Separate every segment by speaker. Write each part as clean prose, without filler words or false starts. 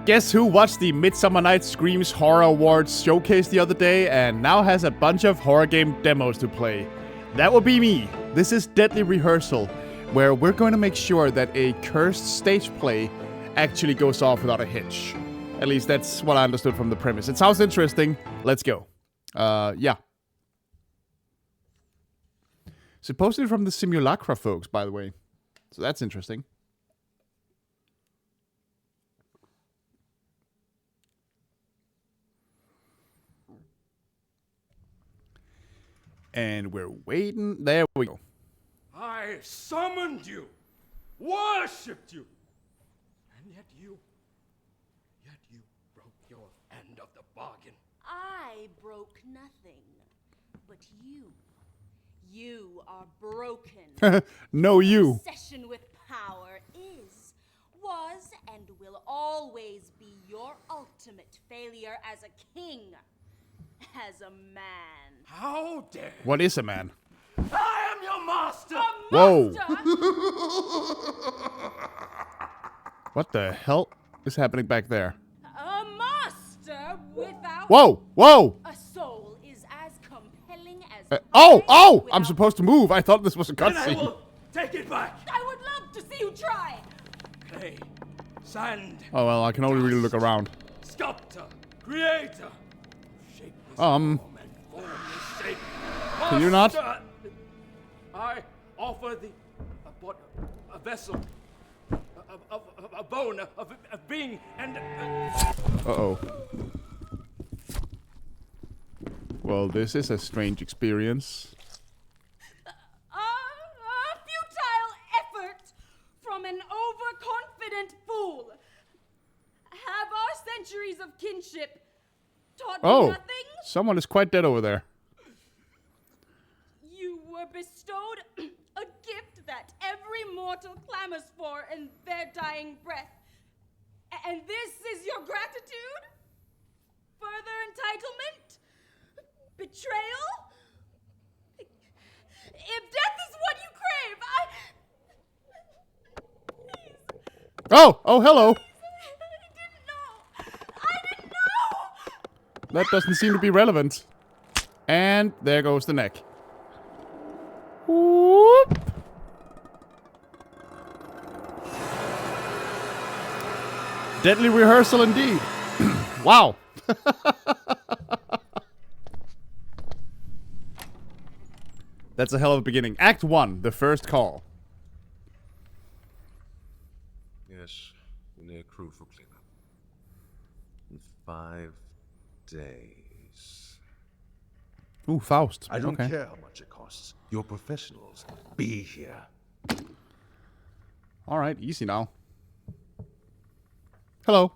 Speaker 1: Guess who watched the Midsummer Night's Screams Horror Awards showcase the other day and now has a bunch of horror game demos to play? That would be me. This is Deadly Rehearsal, where we're going to make sure that a cursed stage play actually goes off without a hitch. At least that's what I understood from the premise. It sounds interesting. Let's go. Yeah. Supposedly from the Simulacra folks, by the way. So that's interesting. And we're waiting. There we go.
Speaker 2: I summoned you, worshipped you, and yet you broke your end of the bargain.
Speaker 3: I broke nothing, but you are broken.
Speaker 1: No, you.
Speaker 3: Obsession with power was, and will always be your ultimate failure as a king. As a man.
Speaker 2: How dare
Speaker 1: What is a man?
Speaker 2: I am your master!
Speaker 1: Whoa. What the hell is happening back there?
Speaker 3: A master without
Speaker 1: Whoa!
Speaker 3: a soul is as compelling as
Speaker 1: Oh! I'm supposed to move. I thought this was a
Speaker 2: Then I
Speaker 1: cutscene.
Speaker 2: will take it back.
Speaker 3: I would love to see you try.
Speaker 2: Clay, sand,
Speaker 1: Oh well, I can only really look around.
Speaker 2: sculptor, creator. Shape this
Speaker 1: Um.
Speaker 2: form and form this shape.
Speaker 1: Can you not?
Speaker 2: Master, I offer thee a vessel, a bone, a being, and
Speaker 1: Uh-oh. Well, this is a strange experience.
Speaker 3: A futile effort from an overconfident fool. Have our centuries of kinship taught me nothing?
Speaker 1: Someone is quite dead over there.
Speaker 3: You were bestowed a gift that every mortal clamors for in their dying breath. And this is your gratitude? Further entitlement? Betrayal? If death is what you crave,
Speaker 1: Oh, hello.
Speaker 3: I didn't know!
Speaker 1: That doesn't seem to be relevant. And there goes the neck. Whoop. Deadly rehearsal indeed. Wow. That's a hell of a beginning. Act 1, the first call.
Speaker 4: Yes, we need a crew for cleanup. In 5 days.
Speaker 1: Ooh, Faust.
Speaker 4: I don't
Speaker 1: Okay.
Speaker 4: care how much it costs. You're professionals. Be here.
Speaker 1: All right, easy now. Hello.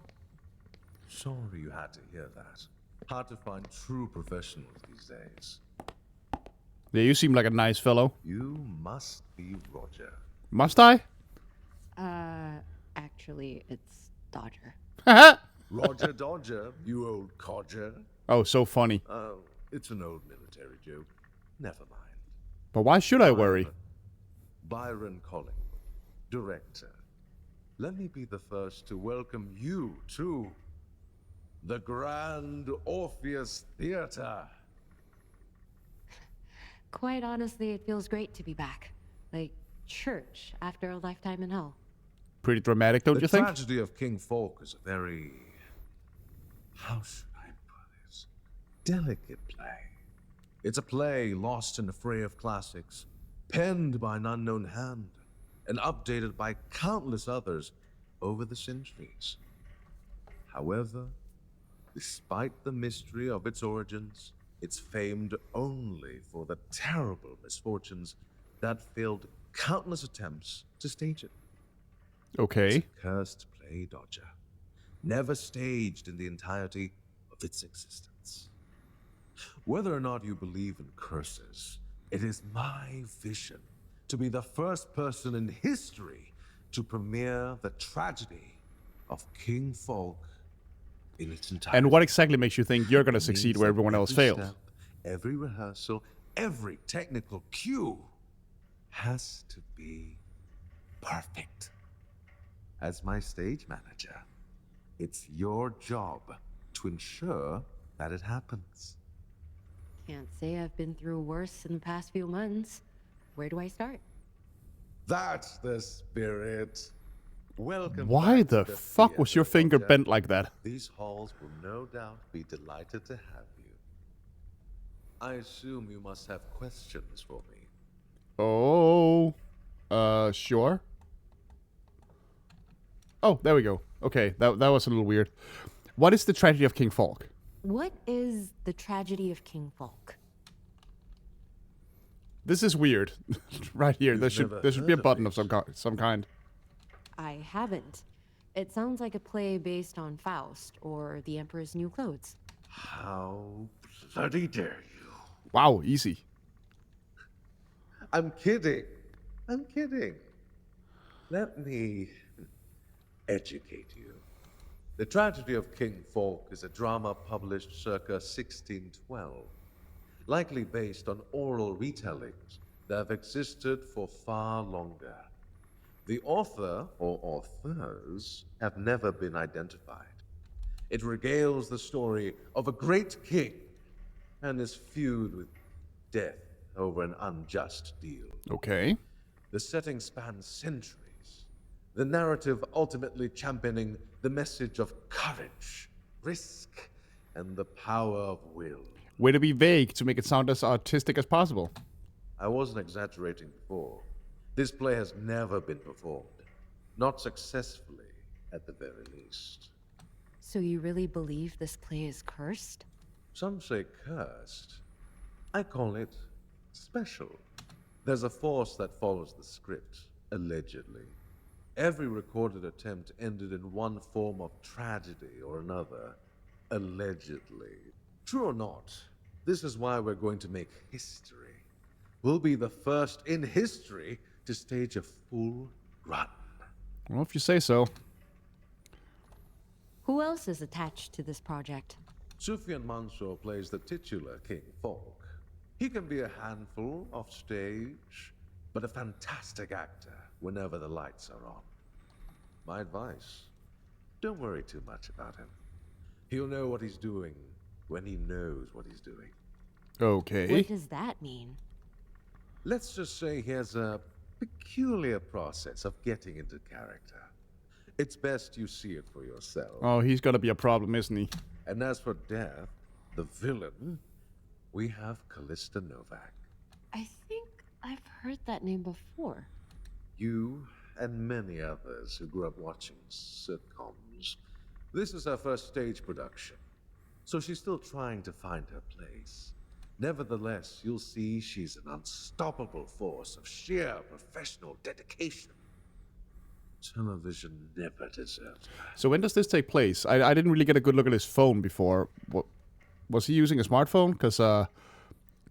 Speaker 4: Sorry you had to hear that. Hard to find true professionals these days.
Speaker 1: Yeah, you seem like a nice fellow.
Speaker 4: You must be Roger.
Speaker 1: Must I?
Speaker 5: Actually, it's Dodger.
Speaker 4: Roger Dodger, you old codger.
Speaker 1: Oh, so funny.
Speaker 4: It's an old military joke. Never mind.
Speaker 1: But why should I worry?
Speaker 4: Byron Collingwood, director. Let me be the first to welcome you to the Grand Orpheus Theater.
Speaker 5: Quite honestly, it feels great to be back. Like church after a lifetime in hell.
Speaker 1: Pretty dramatic, don't you
Speaker 4: The
Speaker 1: think?
Speaker 4: tragedy of King Falk is a very, how should I put it, delicate play. It's a play lost in the fray of classics, penned by an unknown hand, and updated by countless others over the centuries. However, despite the mystery of its origins, it's famed only for the terrible misfortunes that failed countless attempts to stage it.
Speaker 1: Okay.
Speaker 4: It's a cursed play, Dodger, never staged in the entirety of its existence. Whether or not you believe in curses, it is my vision to be the first person in history to premiere the tragedy of King Falk in its entirety.
Speaker 1: And what exactly makes you think you're going to succeed where everyone else fails?
Speaker 4: Step, every rehearsal, every technical cue has to be perfect. As my stage manager, It's your job to ensure that it happens.
Speaker 5: Can't say I've been through worse in the past few months. Where do I start?
Speaker 4: That's the spirit. Welcome
Speaker 1: Why
Speaker 4: back to
Speaker 1: the fuck was
Speaker 4: theater,
Speaker 1: your finger
Speaker 4: Roger.
Speaker 1: bent like that?
Speaker 4: These halls will no doubt be delighted to have you. I assume you must have questions for me.
Speaker 1: Oh, sure. Oh, there we go. Okay, that was a little weird. What is the tragedy of King Falk?
Speaker 5: What is the tragedy of King Falk?
Speaker 1: This is weird. Right here, there
Speaker 4: You've never
Speaker 1: should be a
Speaker 4: heard of
Speaker 1: button
Speaker 4: it?
Speaker 1: of some kind.
Speaker 5: I haven't. It sounds like a play based on Faust or The Emperor's New Clothes.
Speaker 4: How bloody dare you?
Speaker 1: Wow, easy.
Speaker 4: I'm kidding. I'm kidding. Let me educate you. The Tragedy of King Falk is a drama published circa 1612, likely based on oral retellings that have existed for far longer. The author or authors have never been identified. It regales the story of a great king and his feud with death over an unjust deal.
Speaker 1: Okay.
Speaker 4: The setting spans centuries, the narrative ultimately championing the message of courage, risk, and the power of will.
Speaker 1: Way to be vague to make it sound as artistic as possible.
Speaker 4: I wasn't exaggerating before. This play has never been performed. Not successfully, at the very least.
Speaker 5: So you really believe this play is cursed?
Speaker 4: Some say cursed. I call it special. There's a force that follows the script, allegedly. Every recorded attempt ended in one form of tragedy or another, allegedly. True or not, this is why we're going to make history. We'll be the first in history to stage a full run.
Speaker 1: Well, if you say so.
Speaker 5: Who else is attached to this project?
Speaker 4: Sufyan Mansour plays the titular King Falk. He can be a handful off stage, but a fantastic actor whenever the lights are on. My advice, don't worry too much about him. He'll know what he's doing when he knows what he's doing.
Speaker 1: Okay.
Speaker 5: What does that mean?
Speaker 4: Let's just say he has a peculiar process of getting into character. It's best you see it for yourself.
Speaker 1: Oh, he's gonna be a problem, isn't he?
Speaker 4: And as for Death, the villain, we have Callista Novak.
Speaker 5: I think I've heard that name before.
Speaker 4: You and many others who grew up watching sitcoms. This is her first stage production, so she's still trying to find her place. Nevertheless, you'll see she's an unstoppable force of sheer professional dedication. Television never deserved her.
Speaker 1: So when does this take place? I didn't really get a good look at his phone before. What, was he using a smartphone? Because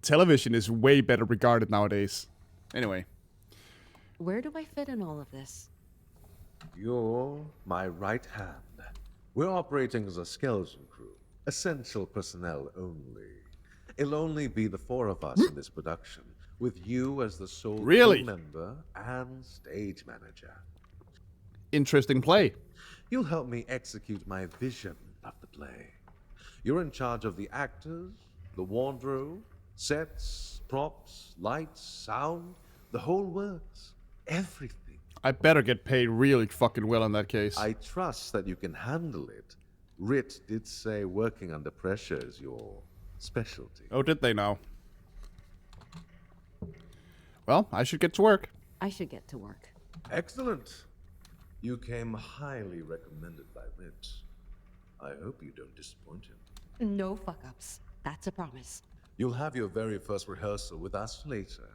Speaker 1: television is way better regarded nowadays. Anyway.
Speaker 5: Where do I fit in all of this?
Speaker 4: You're my right hand. We're operating as a skeleton crew. Essential personnel only. It'll only be the four of us in this production, with you as the sole
Speaker 1: Really?
Speaker 4: crew member and stage manager.
Speaker 1: Interesting play.
Speaker 4: You'll help me execute my vision of the play. You're in charge of the actors, the wardrobe, sets, props, lights, sound, the whole works. Everything.
Speaker 1: I better get paid really fucking well in that case.
Speaker 4: I trust that you can handle it. Rit did say working under pressure is your specialty.
Speaker 1: Oh, did they now? Well, I should get to work.
Speaker 5: I should get to work.
Speaker 4: Excellent. You came highly recommended by Rit. I hope you don't disappoint him.
Speaker 5: No fuck-ups. That's a promise.
Speaker 4: You'll have your very first rehearsal with us later.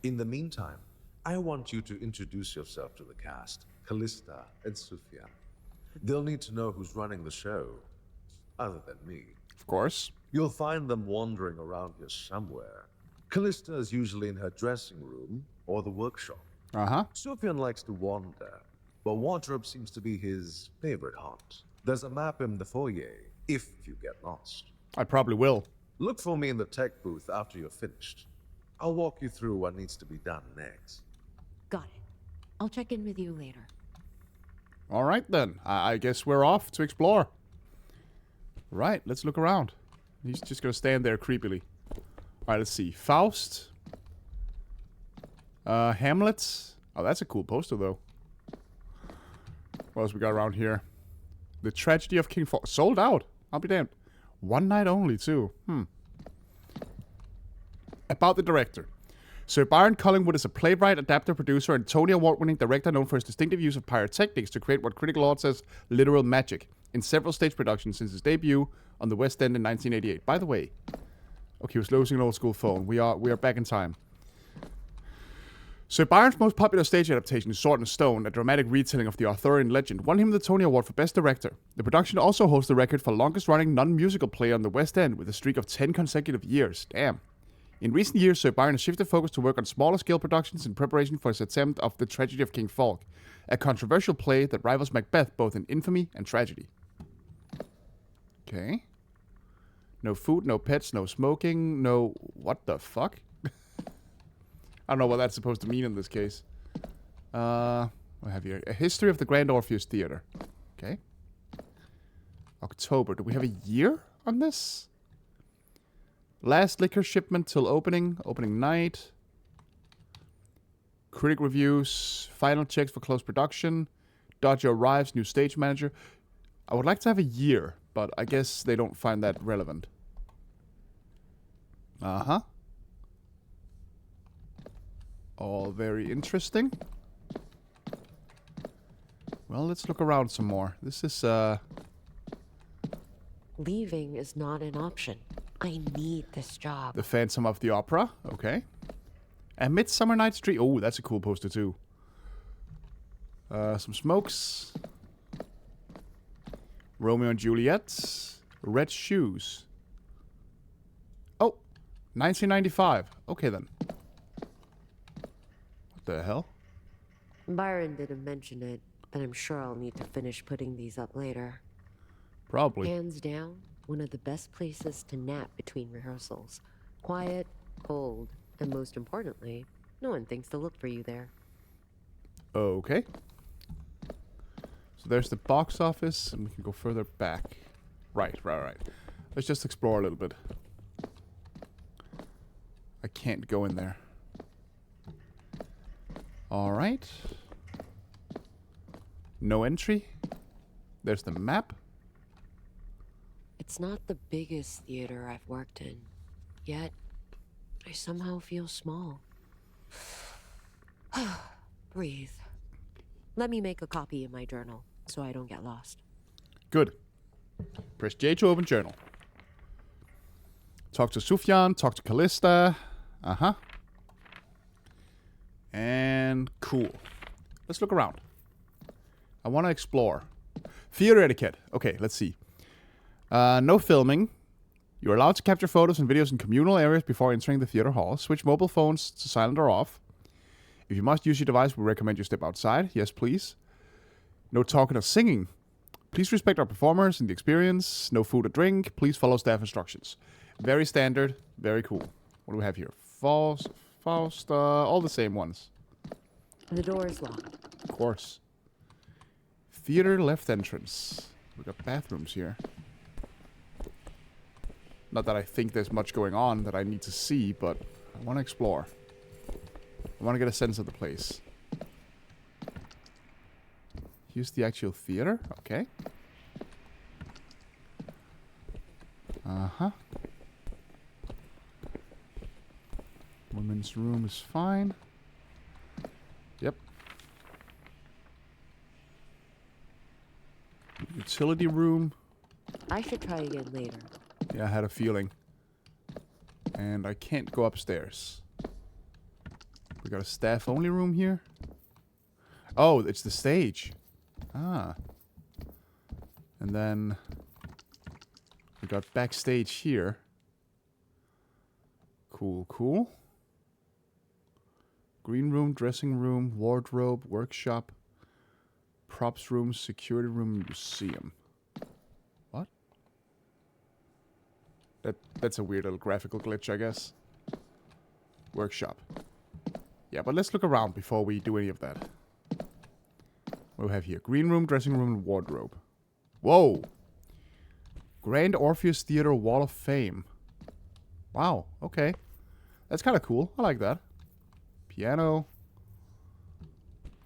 Speaker 4: In the meantime, I want you to introduce yourself to the cast, Callista and Sufyan. They'll need to know who's running the show, other than me.
Speaker 1: Of course.
Speaker 4: You'll find them wandering around here somewhere. Callista is usually in her dressing room or the workshop.
Speaker 1: Uh-huh.
Speaker 4: Sufyan likes to wander, but wardrobe seems to be his favorite haunt. There's a map in the foyer, if you get lost.
Speaker 1: I probably will.
Speaker 4: Look for me in the tech booth after you're finished. I'll walk you through what needs to be done next.
Speaker 5: Got it. I'll check in with you later.
Speaker 1: All right, then. I guess we're off to explore. Right, let's look around. He's just gonna stand there creepily. Alright, let's see. Faust. Hamlet. Oh, that's a cool poster, though. What else we got around here? The Tragedy of King Fall. Sold out. I'll be damned. One night only, too. About the director. Sir Byron Collingwood is a playwright, adapter, producer, and Tony Award-winning director known for his distinctive use of pyrotechnics to create what critical art says literal magic in several stage productions since his debut on the West End in 1988. By the way, okay, he was losing an old school phone. We are back in time. Sir Byron's most popular stage adaptation is Sword and Stone, a dramatic retelling of the Arthurian legend, won him the Tony Award for Best Director. The production also holds the record for longest-running non-musical play on the West End with a streak of 10 consecutive years. Damn. In recent years, Sir Byron has shifted focus to work on smaller-scale productions in preparation for his attempt of The Tragedy of King Falk, a controversial play that rivals Macbeth both in infamy and tragedy. Okay. No food, no pets, no smoking, no... What the fuck? I don't know what that's supposed to mean in this case. What have you here? A History of the Grand Orpheus Theatre. Okay. October. Do we have a year on this? Last liquor shipment till opening. Opening night. Critic reviews. Final checks for close production. Dodger arrives. New stage manager. I would like to have a year, but I guess they don't find that relevant. Uh-huh. All very interesting. Well, let's look around some more. This is,
Speaker 5: Leaving is not an option. I need this job.
Speaker 1: The Phantom of the Opera. Okay. A Midsummer Night's Dream. Oh, that's a cool poster, too. Some smokes. Romeo and Juliet. Red Shoes. Oh, 1995. Okay, then. What the hell?
Speaker 5: Byron didn't mention it, but I'm sure I'll need to finish putting these up later.
Speaker 1: Probably.
Speaker 5: Hands down, one of the best places to nap between rehearsals. Quiet, cold, and most importantly, no one thinks to look for you there.
Speaker 1: Okay. So there's the box office, and we can go further back. Right. Let's just explore a little bit. I can't go in there. Alright. No entry. There's the map.
Speaker 5: It's not the biggest theater I've worked in, yet I somehow feel small. Breathe. Let me make a copy in my journal so I don't get lost.
Speaker 1: Good. Press J to open journal. Talk to Sufjan, talk to Callista. Uh-huh. And cool. Let's look around. I want to explore. Theater etiquette. Okay, let's see. No filming. You're allowed to capture photos and videos in communal areas before entering the theater hall. Switch mobile phones to silent or off. If you must use your device, we recommend you step outside. Yes, please. No talking or singing. Please respect our performers and the experience. No food or drink. Please follow staff instructions. Very standard. Very cool. What do we have here? Faust, all the same ones.
Speaker 5: The door is locked.
Speaker 1: Of course. Theater left entrance. We got bathrooms here. Not that I think there's much going on that I need to see, but I want to explore. I want to get a sense of the place. Here's the actual theater. Okay. Uh-huh. Women's room is fine. Yep. Utility room.
Speaker 5: I should try again later.
Speaker 1: Yeah, I had a feeling. And I can't go upstairs. We got a staff-only room here. Oh, it's the stage. Ah. And then we got backstage here. Cool, cool. Green room, dressing room, wardrobe, workshop, props room, security room, museum. What? That's a weird little graphical glitch, I guess. Workshop. Yeah, but let's look around before we do any of that. What do we have here? Green room, dressing room, and wardrobe. Whoa. Grand Orpheus Theater Wall of Fame. Wow, okay. That's kind of cool. I like that. Piano.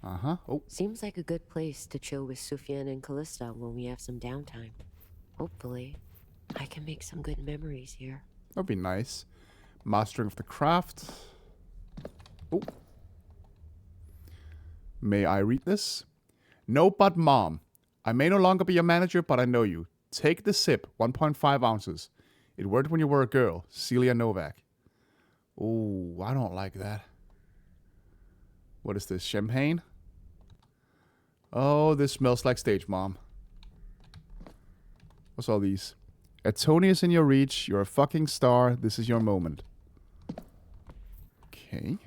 Speaker 1: Uh-huh. Oh,
Speaker 5: Seems like a good place to chill with Sufyan and Callista when we have some downtime. Hopefully, I can make some good memories here.
Speaker 1: that'd be nice. Mastering of the craft. Oh. May I read this? No, but mom. I may no longer be your manager, but I know you. Take the sip, 1.5 ounces. It worked when you were a girl. Celia Novak. Oh, I don't like that. What is this? Champagne? Oh, this smells like stage, mom. What's all these? A Tony is in your reach. You're a fucking star. This is your moment. Okay.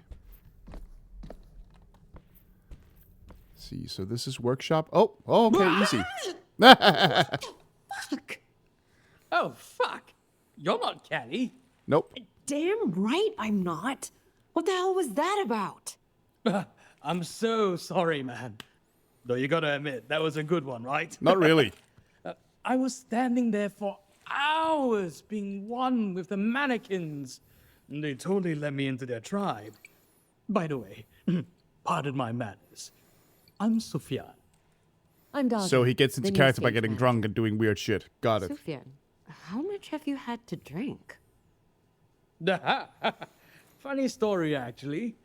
Speaker 1: See, so this is workshop. Oh, okay, easy.
Speaker 6: Fuck. Oh, fuck. You're not Callie.
Speaker 1: Nope.
Speaker 7: Damn right I'm not. What the hell was that about?
Speaker 6: I'm so sorry, man. Though you gotta admit, that was a good one, right?
Speaker 1: Not really.
Speaker 6: I was standing there for hours being one with the mannequins. And they totally let me into their tribe. By the way, pardon my manners. I'm Sufyan.
Speaker 7: I'm Dog.
Speaker 1: So he gets into
Speaker 7: the new
Speaker 1: character by
Speaker 7: stage
Speaker 1: getting
Speaker 7: manager.
Speaker 1: drunk and doing weird shit. Got it.
Speaker 5: Sufyan, how much have you had to drink?
Speaker 6: Funny story, actually.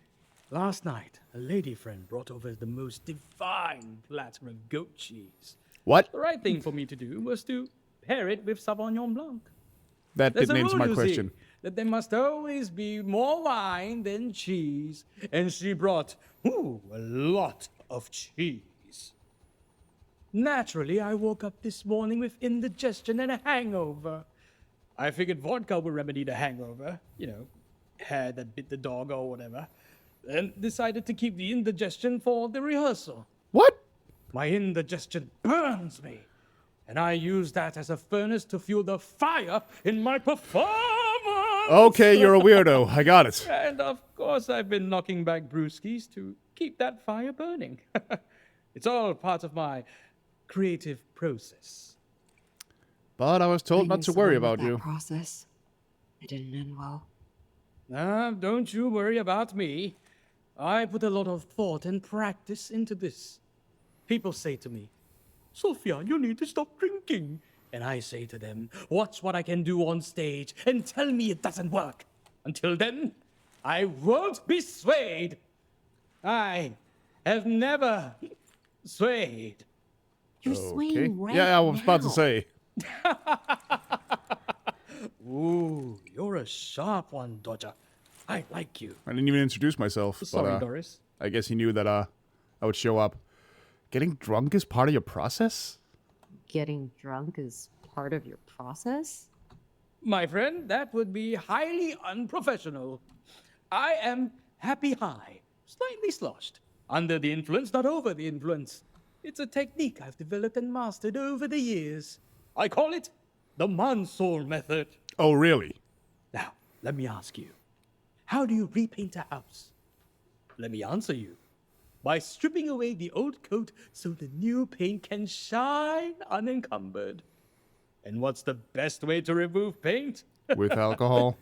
Speaker 6: Last night, a lady friend brought over the most divine platter of goat cheese.
Speaker 1: What?
Speaker 6: The right thing for me to do was to pair it with Sauvignon Blanc.
Speaker 1: That
Speaker 6: There's
Speaker 1: didn't
Speaker 6: a
Speaker 1: answer
Speaker 6: rule,
Speaker 1: my
Speaker 6: you
Speaker 1: question.
Speaker 6: see, that there must always be more wine than cheese, and she brought, a lot of cheese. Naturally, I woke up this morning with indigestion and a hangover. I figured vodka would remedy the hangover, hair that bit the dog or whatever, and decided to keep the indigestion for the rehearsal.
Speaker 1: What?
Speaker 6: My indigestion burns me, and I use that as a furnace to fuel the fire in my performance.
Speaker 1: Okay, you're a weirdo. I got it.
Speaker 6: And of course, I've been knocking back brewskis to keep that fire burning. It's all part of my creative process.
Speaker 1: But I was told
Speaker 7: I
Speaker 1: not
Speaker 7: knew
Speaker 1: to worry
Speaker 7: someone
Speaker 1: about
Speaker 7: with that
Speaker 1: you.
Speaker 7: process. It didn't end well.
Speaker 6: Don't you worry about me. I put a lot of thought and practice into this. People say to me, Sophia, you need to stop drinking. And I say to them, watch what I can do on stage and tell me it doesn't work. Until then, I won't be swayed. I have never swayed.
Speaker 7: You're
Speaker 1: Okay.
Speaker 7: swaying right
Speaker 1: Yeah, I was about to
Speaker 7: now.
Speaker 1: say.
Speaker 6: Ooh, you're a sharp one, Dodger. I like you.
Speaker 1: I didn't even introduce myself.
Speaker 6: Sorry,
Speaker 1: but,
Speaker 6: Doris.
Speaker 1: I guess he knew that I would show up. Getting drunk is part of your process?
Speaker 5: Getting drunk is part of your process?
Speaker 6: My friend, that would be highly unprofessional. I am happy high, slightly sloshed. Under the influence, not over the influence. It's a technique I've developed and mastered over the years. I call it the Mansour method.
Speaker 1: Oh, really?
Speaker 6: Now, let me ask you, how do you repaint a house? Let me answer you. By stripping away the old coat so the new paint can shine unencumbered. And what's the best way to remove paint?
Speaker 1: With alcohol?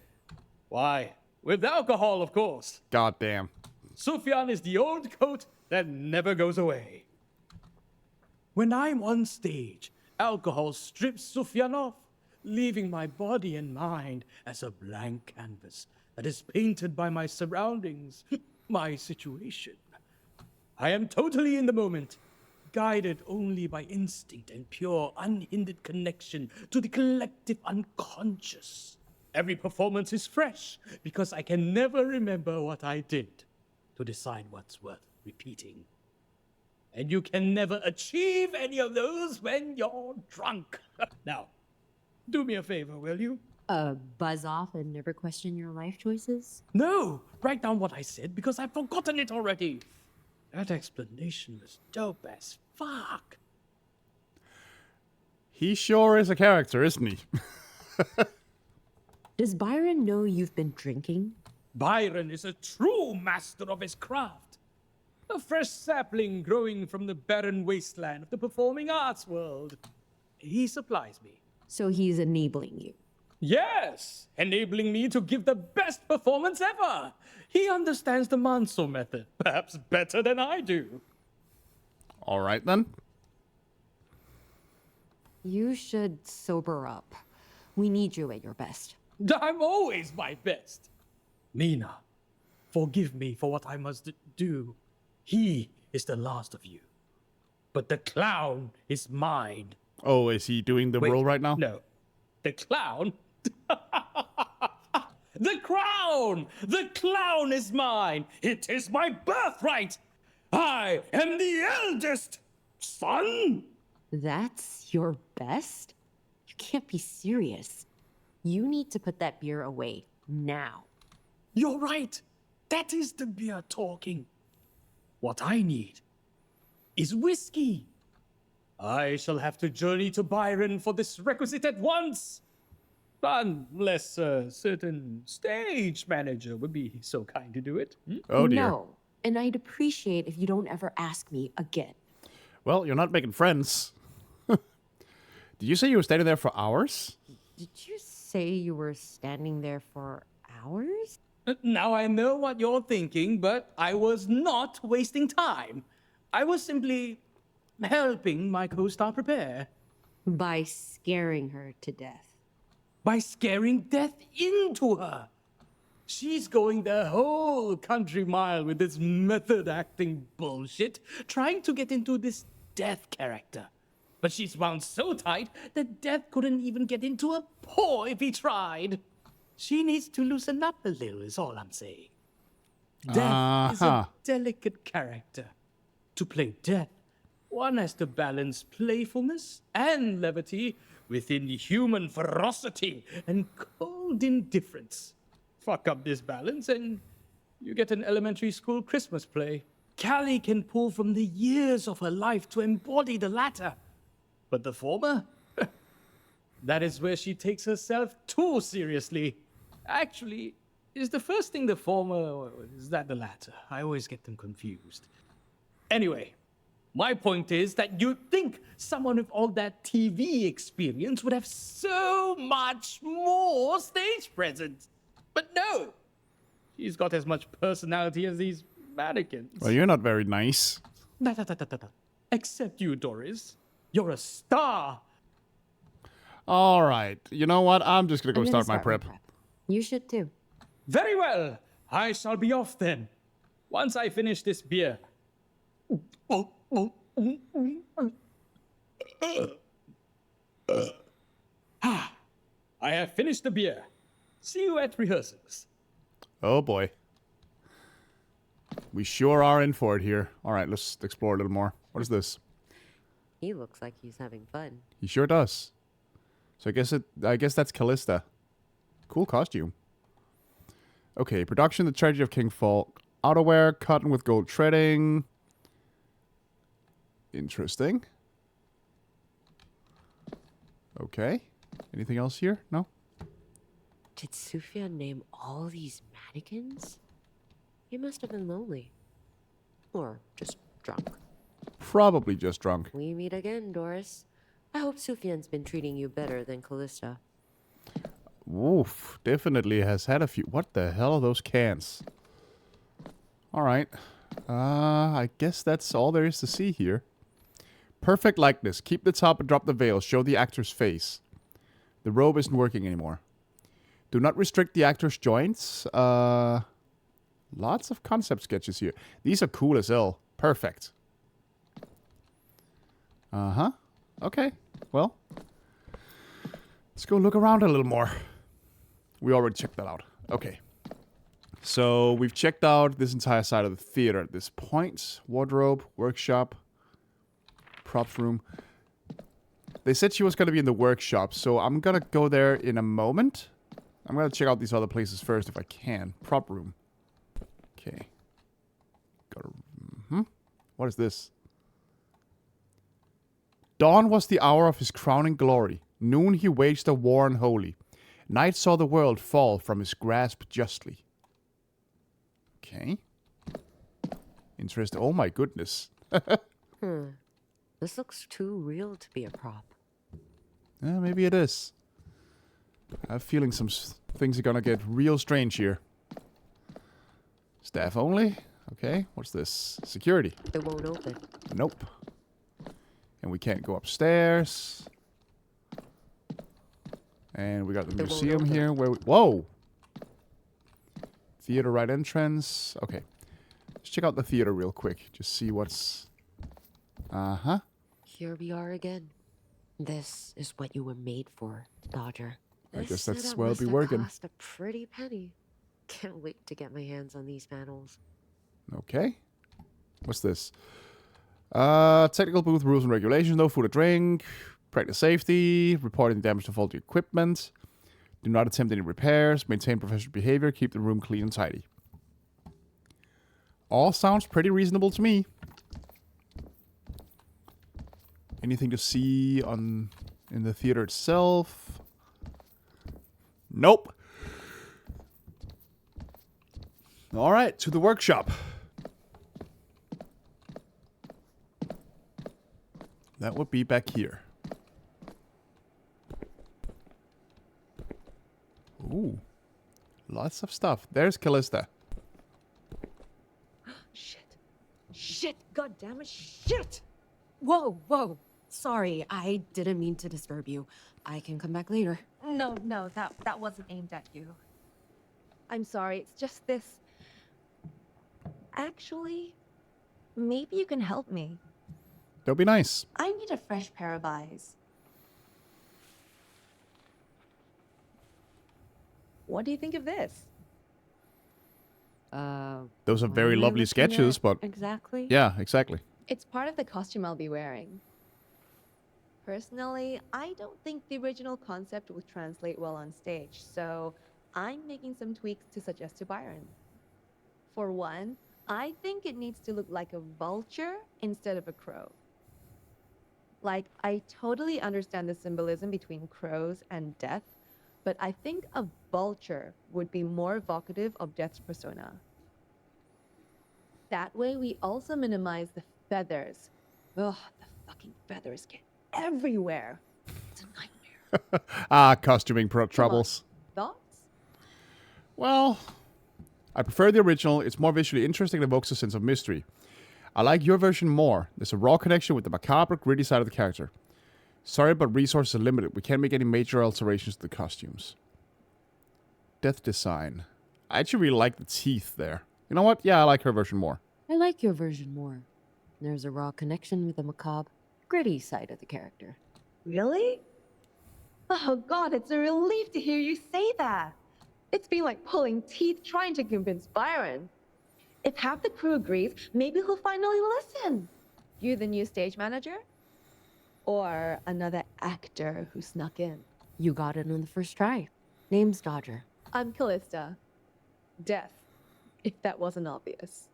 Speaker 6: Why, with alcohol, of course.
Speaker 1: Goddamn.
Speaker 6: Sufyan is the old coat that never goes away. When I'm on stage, alcohol strips Sufyan off, leaving my body and mind as a blank canvas that is painted by my surroundings, my situation. I am totally in the moment, guided only by instinct and pure, unhindered connection to the collective unconscious. Every performance is fresh because I can never remember what I did to decide what's worth repeating. And you can never achieve any of those when you're drunk. Now, do me a favor, will you?
Speaker 5: Buzz off and never question your life choices?
Speaker 6: No, write down what I said because I've forgotten it already. That explanation was dope as fuck.
Speaker 1: He sure is a character, isn't he?
Speaker 5: Does Byron know you've been drinking?
Speaker 6: Byron is a true master of his craft. A fresh sapling growing from the barren wasteland of the performing arts world. He supplies me.
Speaker 7: So he's enabling you.
Speaker 6: Yes, enabling me to give the best performance ever. He understands the Manso method, perhaps better than I do.
Speaker 1: All right, then.
Speaker 7: You should sober up. We need you at your best.
Speaker 6: I'm always my best. Mina, forgive me for what I must do. He is the last of you. But the clown is mine.
Speaker 1: Oh, is he doing the
Speaker 6: Wait,
Speaker 1: role right now?
Speaker 6: No. The clown? The crown! The clown is mine! It is my birthright! I am the eldest son!
Speaker 7: That's your best? You can't be serious. You need to put that beer away now.
Speaker 6: You're right. That is the beer talking. What I need is whiskey. I shall have to journey to Byron for this requisite at once. Unless a certain stage manager would be so kind to do it.
Speaker 1: Oh, dear.
Speaker 7: No, and I'd appreciate if you don't ever ask me again.
Speaker 1: Well, you're not making friends. Did you say you were standing there for hours?
Speaker 7: Did you say you were standing there for hours?
Speaker 6: Now I know what you're thinking, but I was not wasting time. I was simply helping my co-star prepare.
Speaker 7: By scaring her to death.
Speaker 6: By scaring death into her. She's going the whole country mile with this method acting bullshit, trying to get into this death character. But she's wound so tight that Death couldn't even get into her paw if he tried. She needs to loosen up a little, is all I'm saying. Death is a delicate character. To play Death, one has to balance playfulness and levity within human ferocity and cold indifference. Fuck up this balance and you get an elementary school Christmas play. Callie can pull from the years of her life to embody the latter. But the former? That is where she takes herself too seriously. Actually, is the first thing the former or is that the latter? I always get them confused. Anyway, my point is that you'd think someone with all that TV experience would have so much more stage presence. But no, she's got as much personality as these mannequins.
Speaker 1: Well, you're not very nice.
Speaker 6: Except you, Doris. You're a star.
Speaker 1: All right. You know what? I'm just going to go
Speaker 7: I'm gonna
Speaker 1: start my prep.
Speaker 7: You should too.
Speaker 6: Very well. I shall be off then. Once I finish this beer. I have finished the beer. See you at rehearsals.
Speaker 1: Oh, boy. We sure are in for it here. All right, let's explore a little more. What is this?
Speaker 5: He looks like he's having fun.
Speaker 1: He sure does. So I guess that's Callista. Cool costume. Okay, production, The Tragedy of King Falk. Outerwear, cotton with gold threading. Interesting. Okay. Anything else here? No?
Speaker 5: Did Sufyan name all these mannequins? He must have been lonely. Or just drunk.
Speaker 1: Probably just drunk.
Speaker 5: We meet again, Doris. I hope Sufyan's been treating you better than Callista.
Speaker 1: Oof. Definitely has had a few. What the hell are those cans? Alright. I guess that's all there is to see here. Perfect likeness. Keep the top and drop the veil. Show the actor's face. The robe isn't working anymore. Do not restrict the actor's joints. Lots of concept sketches here. These are cool as hell. Perfect. Uh-huh. Okay. Well, let's go look around a little more. We already checked that out. Okay. So we've checked out this entire side of the theater at this point. Wardrobe, workshop, props room. They said she was going to be in the workshop, so I'm going to go there in a moment. I'm going to check out these other places first if I can. Prop room. Okay. What is this? Dawn was the hour of his crowning glory. Noon he waged a war unholy. Night saw the world fall from his grasp justly. Okay. Interest. Oh my goodness.
Speaker 5: This looks too real to be a prop.
Speaker 1: Yeah, maybe it is. I have a feeling some things are gonna get real strange here. Staff only? Okay, what's this? Security.
Speaker 5: It won't open.
Speaker 1: Nope. And we can't go upstairs. And we got the
Speaker 5: It won't
Speaker 1: museum
Speaker 5: open.
Speaker 1: here where we... Whoa! Theater right entrance. Okay. Let's check out the theater real quick. Just see what's... Uh-huh.
Speaker 5: Here we are again. This is what you were made for, Dodger.
Speaker 1: I
Speaker 5: This
Speaker 1: guess that's
Speaker 5: setup
Speaker 1: where I'll
Speaker 5: must
Speaker 1: be
Speaker 5: have
Speaker 1: working.
Speaker 5: Cost a pretty penny. Can't wait to get my hands on these panels.
Speaker 1: Okay. What's this? Technical booth rules and regulations. No food or drink. Practice safety. Reporting damage to faulty equipment. Do not attempt any repairs. Maintain professional behavior. Keep the room clean and tidy. All sounds pretty reasonable to me. Anything to see in the theater itself? Nope. All right, to the workshop. That would be back here. Ooh. Lots of stuff. There's Callista.
Speaker 7: Shit. Shit. God damn it. Shit. Whoa, whoa. Sorry, I didn't mean to disturb you. I can come back later.
Speaker 8: No, that wasn't aimed at you. I'm sorry, it's just this. Actually, maybe you can help me.
Speaker 1: That'll be nice.
Speaker 8: I need a fresh pair of eyes. What do you think of this?
Speaker 1: Those are
Speaker 7: What
Speaker 1: very
Speaker 7: am I
Speaker 1: lovely
Speaker 7: looking
Speaker 1: sketches,
Speaker 7: at
Speaker 1: but
Speaker 7: exactly?
Speaker 1: yeah, exactly.
Speaker 8: It's part of the costume I'll be wearing. Personally, I don't think the original concept would translate well on stage, so I'm making some tweaks to suggest to Byron. For one, I think it needs to look like a vulture instead of a crow. Like, I totally understand the symbolism between crows and death, but I think a vulture would be more evocative of death's persona. That way, we also minimize the feathers. Ugh, the fucking feathers get everywhere. It's a nightmare.
Speaker 1: Costuming troubles.
Speaker 8: Thoughts?
Speaker 1: Well, I prefer the original. It's more visually interesting and evokes a sense of mystery. I like your version more. There's a raw connection with the macabre, gritty side of the character. Sorry, but resources are limited. We can't make any major alterations to the costumes. Death design. I actually really like the teeth there. You know what? Yeah, I like her version more.
Speaker 5: I like your version more. There's a raw connection with the macabre, gritty side of the character.
Speaker 8: Really? Oh god, it's a relief to hear you say that. It's been like pulling teeth trying to convince Byron. If half the crew agrees, maybe he'll finally listen. You the new stage manager? Or another actor who snuck in?
Speaker 5: You got it on the first try. Name's Dodger.
Speaker 8: I'm Callista. Death, if that wasn't obvious.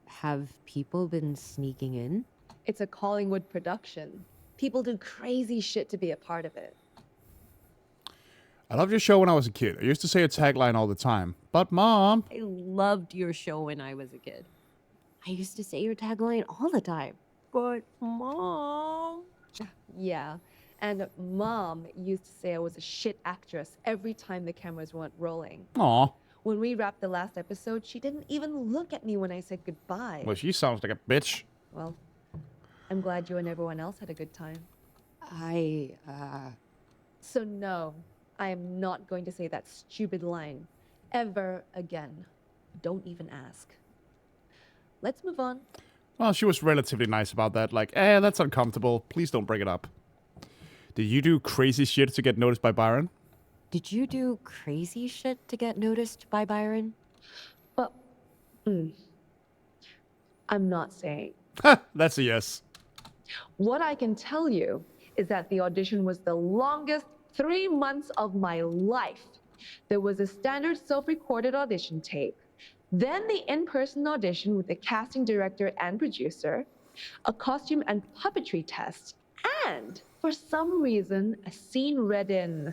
Speaker 5: Have people been sneaking in?
Speaker 8: It's a Collingwood production. People do crazy shit to be a part of it.
Speaker 1: I loved your show when I was a kid. I used to say a tagline all the time. But Mom...
Speaker 7: I loved your show when I was a kid.
Speaker 5: I used to say your tagline all the time.
Speaker 7: But Mom...
Speaker 8: Yeah, and Mom used to say I was a shit actress every time the cameras weren't rolling.
Speaker 1: Aw.
Speaker 8: When we wrapped the last episode, she didn't even look at me when I said goodbye.
Speaker 1: Well, she sounds like a bitch.
Speaker 8: Well, I'm glad you and everyone else had a good time. So no, I am not going to say that stupid line ever again. Don't even ask. Let's move on.
Speaker 1: Well, she was relatively nice about that. Like, that's uncomfortable. Please don't bring it up. Did you do crazy shit to get noticed by Byron?
Speaker 5: Did you do crazy shit to get noticed by Byron?
Speaker 8: Well, I'm not saying.
Speaker 1: Ha! That's a yes.
Speaker 8: What I can tell you is that the audition was the longest 3 months of my life. There was a standard self-recorded audition tape, then the in-person audition with the casting director and producer, a costume and puppetry test, and, for some reason, a scene read in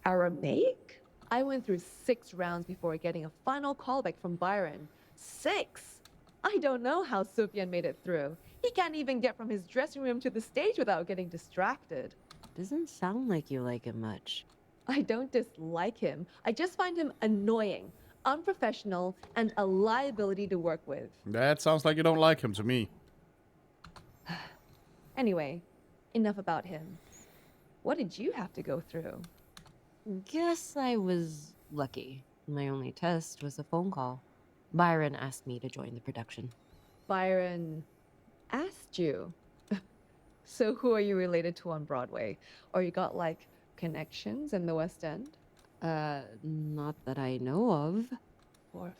Speaker 8: Aramaic? I went through 6 rounds before getting a final callback from Byron. 6! I don't know how Sufyan made it through. He can't even get from his dressing room to the stage without getting distracted.
Speaker 5: Doesn't sound like you like him much.
Speaker 8: I don't dislike him. I just find him annoying, unprofessional, and a liability to work with.
Speaker 1: That sounds like you don't like him to me.
Speaker 8: Anyway, enough about him. What did you have to go through?
Speaker 5: Guess I was lucky. My only test was a phone call. Byron asked me to join the production.
Speaker 8: Byron asked you. So who are you related to on Broadway? Or you got like connections in the West End?
Speaker 5: Not that I know of.
Speaker 8: For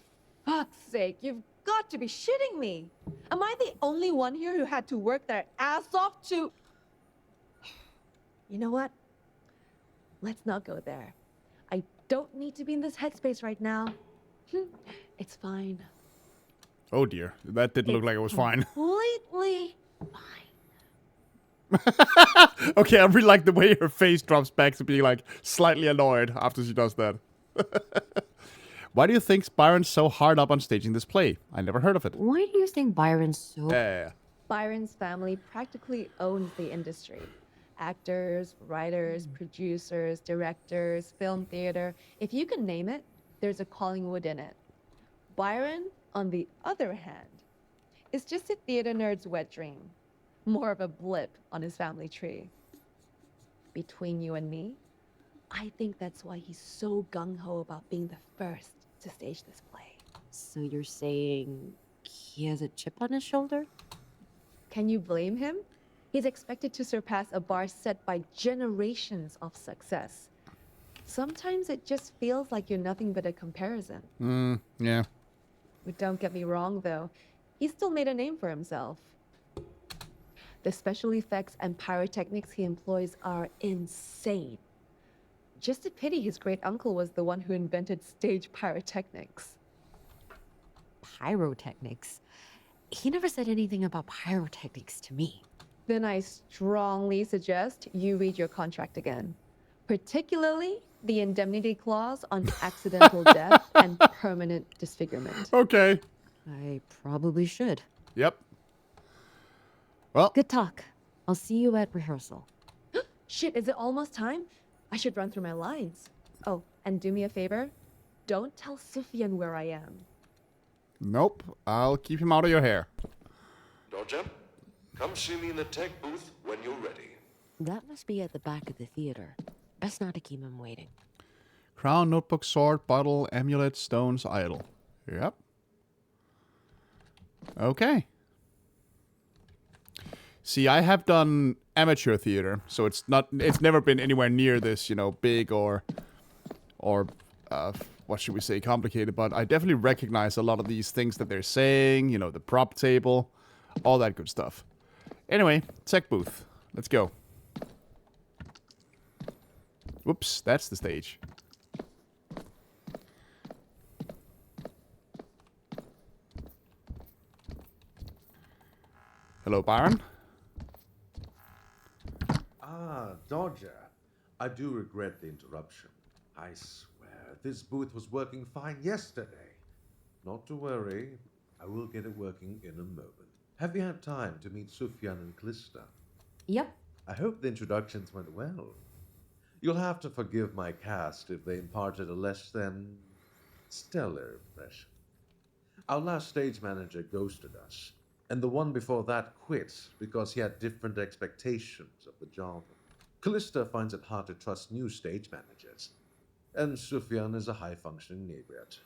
Speaker 8: fuck's sake, you've got to be shitting me. Am I the only one here who had to work their ass off to... You know what? Let's not go there. I don't need to be in this headspace right now. It's fine.
Speaker 1: Oh dear, that didn't look like it was fine.
Speaker 8: Completely fine.
Speaker 1: Okay, I really like the way her face drops back to being like slightly annoyed after she does that. Why do you think Byron's so hard up on staging this play? I never heard of it.
Speaker 5: Why do you think Byron's so...
Speaker 1: Yeah.
Speaker 8: Byron's family practically owns the industry. Actors, writers, producers, directors, film theater. If you can name it, there's a Collingwood in it. Byron, on the other hand, is just a theater nerd's wet dream. More of a blip on his family tree. Between you and me, I think that's why he's so gung-ho about being the first to stage this play.
Speaker 5: So you're saying he has a chip on his shoulder?
Speaker 8: Can you blame him? He's expected to surpass a bar set by generations of success. Sometimes it just feels like you're nothing but a comparison.
Speaker 1: Yeah.
Speaker 8: But don't get me wrong, though. He still made a name for himself. The special effects and pyrotechnics he employs are insane. Just a pity his great uncle was the one who invented stage pyrotechnics.
Speaker 5: Pyrotechnics? He never said anything about pyrotechnics to me.
Speaker 8: Then I strongly suggest you read your contract again. Particularly the indemnity clause on accidental death and permanent disfigurement.
Speaker 1: Okay.
Speaker 5: I probably should.
Speaker 1: Yep. Well,
Speaker 5: Good talk. I'll see you at rehearsal.
Speaker 8: Shit, is it almost time? I should run through my lines. Oh, and do me a favor. Don't tell Sufyan where I am.
Speaker 1: nope. I'll keep him out of your hair.
Speaker 4: Dodger, come see me in the tech booth when you're ready.
Speaker 5: That must be at the back of the theater. Best not to keep him waiting.
Speaker 1: Crown, notebook, sword, bottle, amulet, stones, idol. Yep. Okay. See, I have done amateur theater, so it's never been anywhere near this, big or what should we say, complicated, but I definitely recognize a lot of these things that they're saying, the prop table, all that good stuff. Anyway, tech booth. Let's go. Whoops, that's the stage. Hello, Byron.
Speaker 4: Ah, Dodger. I do regret the interruption. I swear, this booth was working fine yesterday. Not to worry, I will get it working in a moment. Have you had time to meet Sufyan and Callista?
Speaker 5: Yep.
Speaker 4: I hope the introductions went well. You'll have to forgive my cast if they imparted a less than stellar impression. Our last stage manager ghosted us, and the one before that quit because he had different expectations of the job. Callista finds it hard to trust new stage managers, and Sufyan is a high-functioning inebriate.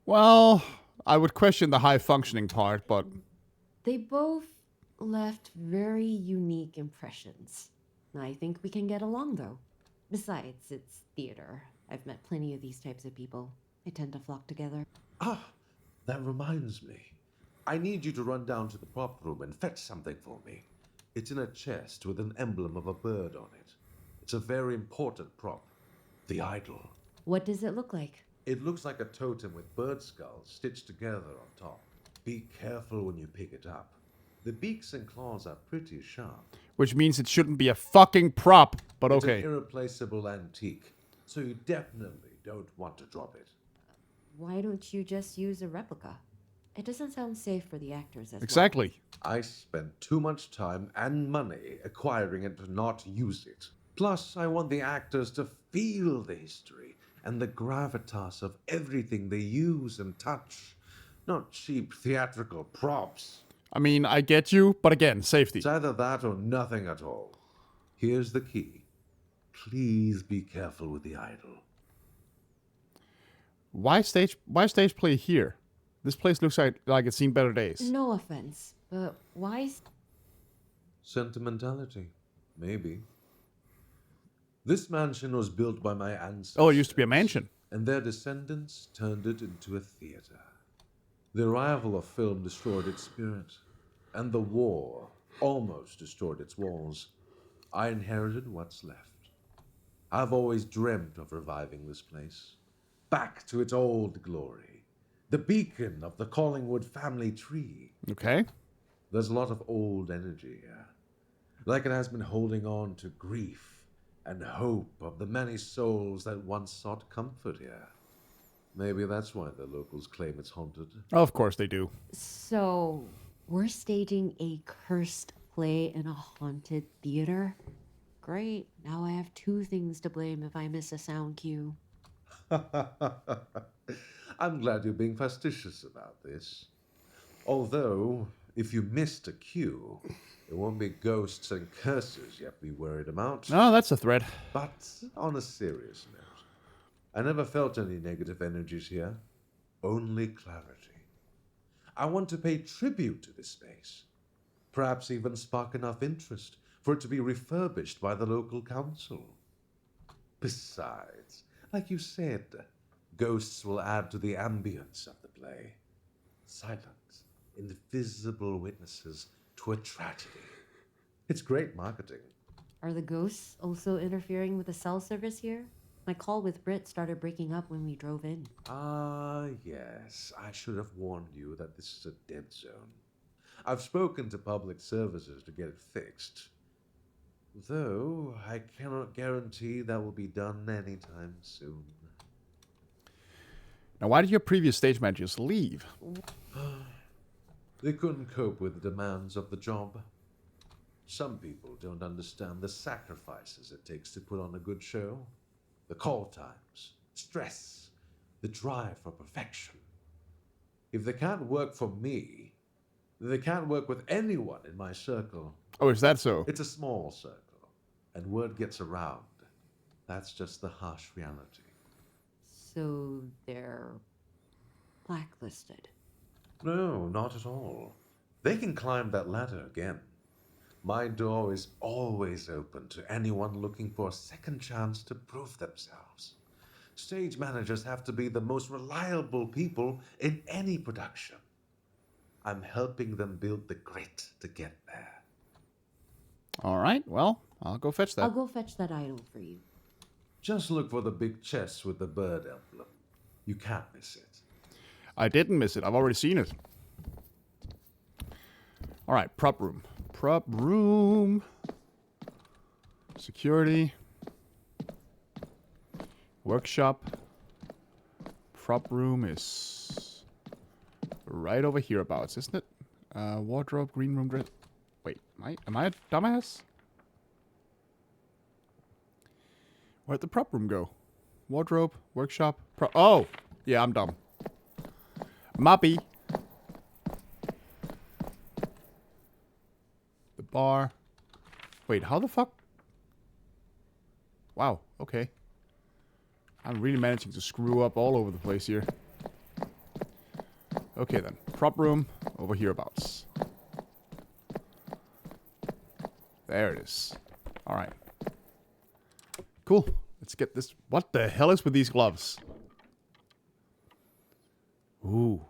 Speaker 1: Well, I would question the high-functioning part, but...
Speaker 5: They both left very unique impressions. I think we can get along, though. Besides, it's theater. I've met plenty of these types of people. They tend to flock together.
Speaker 4: Ah, that reminds me. I need you to run down to the prop room and fetch something for me. It's in a chest with an emblem of a bird on it. It's a very important prop. The idol.
Speaker 5: What does it look like?
Speaker 4: It looks like a totem with bird skulls stitched together on top. Be careful when you pick it up. The beaks and claws are pretty sharp.
Speaker 1: Which means it shouldn't be a fucking prop, but okay.
Speaker 4: It's an irreplaceable antique, so you definitely don't want to drop it.
Speaker 5: Why don't you just use a replica? It doesn't sound safe for the actors as
Speaker 1: Exactly.
Speaker 4: I spent too much time and money acquiring it to not use it. Plus, I want the actors to feel the history and the gravitas of everything they use and touch, not cheap theatrical props.
Speaker 1: I mean, I get you, but again, safety.
Speaker 4: It's either that or nothing at all. Here's the key. Please be careful with the idol.
Speaker 1: Why stage play here? This place looks like it's seen better days.
Speaker 5: No offense, but why?
Speaker 4: Sentimentality, maybe. This mansion was built by my ancestors.
Speaker 1: Oh, it used to be a mansion.
Speaker 4: And their descendants turned it into a theater. The arrival of film destroyed its spirit, and the war almost destroyed its walls. I inherited what's left. I've always dreamt of reviving this place, back to its old glory, the beacon of the Collingwood family tree.
Speaker 1: Okay.
Speaker 4: There's a lot of old energy here, like it has been holding on to grief and hope of the many souls that once sought comfort here. Maybe that's why the locals claim it's haunted.
Speaker 1: Of course they do.
Speaker 5: So, we're staging a cursed play in a haunted theater? Great. Now I have two things to blame if I miss a sound cue.
Speaker 4: I'm glad you're being fastidious about this. Although, if you missed a cue, it won't be ghosts and curses you have to be worried about.
Speaker 1: Oh, that's a threat.
Speaker 4: But on a serious note, I never felt any negative energies here, only clarity. I want to pay tribute to this space, perhaps even spark enough interest for it to be refurbished by the local council. Besides, like you said, ghosts will add to the ambience of the play. Silent, invisible witnesses to a tragedy. It's great marketing.
Speaker 5: Are the ghosts also interfering with the cell service here? My call with Britt started breaking up when we drove in.
Speaker 4: Ah, yes. I should have warned you that this is a dead zone. I've spoken to public services to get it fixed. Though, I cannot guarantee that will be done anytime soon.
Speaker 1: Now, why did your previous stage managers leave?
Speaker 4: They couldn't cope with the demands of the job. Some people don't understand the sacrifices it takes to put on a good show. The call times, stress, the drive for perfection. If they can't work for me, they can't work with anyone in my circle.
Speaker 1: Oh, is that so?
Speaker 4: It's a small circle, and word gets around. That's just the harsh reality.
Speaker 5: So they're blacklisted.
Speaker 4: No, not at all. They can climb that ladder again. My door is always open to anyone looking for a second chance to prove themselves. Stage managers have to be the most reliable people in any production. I'm helping them build the grit to get there.
Speaker 1: All right, well, I'll go fetch that.
Speaker 5: I'll go fetch that idol for you.
Speaker 4: Just look for the big chest with the bird emblem. You can't miss it.
Speaker 1: I didn't miss it. I've already seen it. All right, prop room. Prop room. Security. Workshop. Prop room is right over hereabouts, isn't it? Wardrobe, green room, dress. Wait, am I a dumbass? Where'd the prop room go? Wardrobe, workshop, oh! Yeah, I'm dumb. Moppy. The bar. Wait, how the fuck? Wow, okay. I'm really managing to screw up all over the place here. Okay then, prop room over hereabouts. There it is. Alright. Cool. Let's get this. What the hell is with these gloves? Ooh.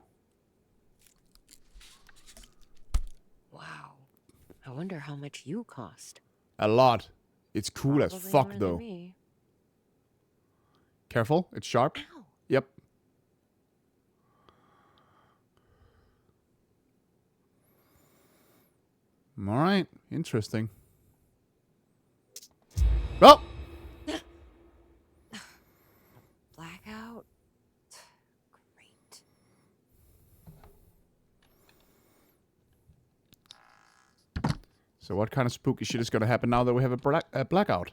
Speaker 7: Wow. I wonder how much you cost.
Speaker 1: A lot. It's cool as
Speaker 7: Probably
Speaker 1: fuck
Speaker 7: more than
Speaker 1: though.
Speaker 7: me.
Speaker 1: Careful, it's sharp.
Speaker 7: Ow.
Speaker 1: Yep. Alright, interesting. Oh!
Speaker 7: Blackout? Great.
Speaker 1: So what kind of spooky shit is gonna happen now that we have a blackout?